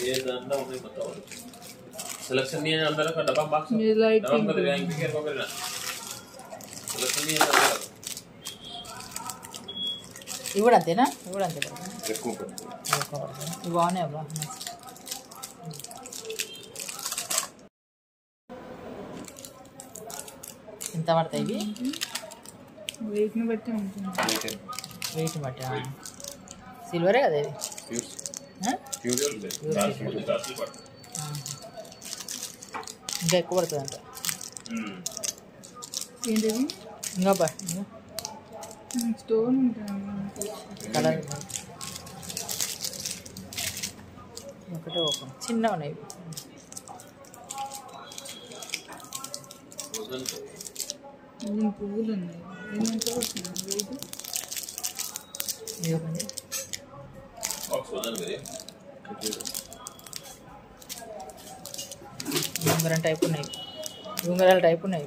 ये अंदर उन्हें बताओ सिलेक्शन नहीं है अंदर का डब्बा बॉक्स डब्बा में रैंक के को करना सिलेक्शन नहीं है अंदर ఇవ్వడం అంతేనా ఇవ్వడం అంతే ఎక్కువ ఇవి బాగున్నాయి అబ్బా ఎంత పడతాయి ఇవి వెయిట్ని బట్టి ఉంటుంది వెయిట్ బట్టి సిల్వరే కదా ఇది ఇంకా ఎక్కువ పడుతుంది అంట ఏంటిది ఇంకా బా స్టోన్ ఉంటుంది కలర్ ఒకటే ఓపెన్ చిన్నగా ఉన్నాయి పువ్వులు ఉన్నాయి ఎంత పడుతుంది వెయిట్ ఇవ్వండి ఉంగరం టైప్ ఉన్నాయి ఉంగరాల టైప్ ఉన్నాయి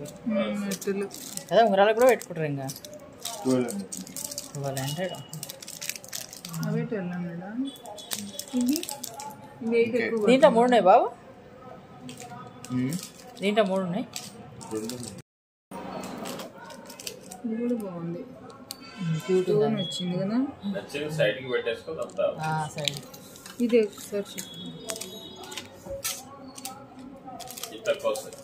మెట్టులు అదే ఉంగరాలు కూడా పెట్టుకుంటారు ఇంకా 1200 అవే 1200 ఇది వెయిట్ ఎక్కువ దీంట్లో 3 ఉన్నాయి బాబు దీంట్లో 3 ఉన్నాయి ఇది కూడా బాగుంది క్యూట్ వచ్చింది కదా నచ్చింది సైడ్ కి పెట్టేసుకో అంతా సైడ్ ఇది ఒకసారి చెప్పండి ఇంత కాస్ట్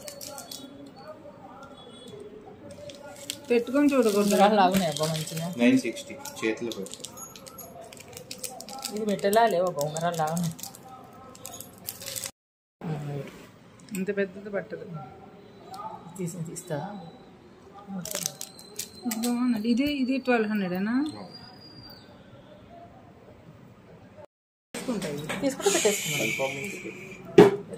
పెట్టుకొని చూడకూడదు లాగున్నాయి అబ్బా మంచిగా 960 చేతిలో పెట్టు ఇది పెట్టలా లేవు ఉంగరాలు లాగున్నాయి ఇంత పెద్దది పట్టదు తీస్తా బాగుంది ఇది 1200ఏనా తీసుకుంటే పెట్టేసుకున్నాం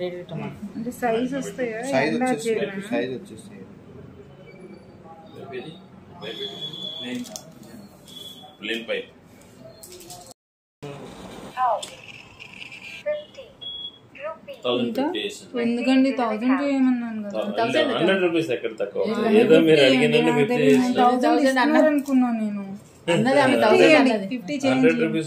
రెడీ టమాటో అంటే సైజ్ వస్తాయా సైజ్ వచ్చేస్తాయి ప్లేన్ పైప్ ఎందుకండి 1000 చేయమన్నాను కదా 100 రూపీస్ ఎక్కడ తక్కువ ఏదో మీరు అడిగినందుకు 1000 అనుకున్నాను నేను 50 50 100 రూపీస్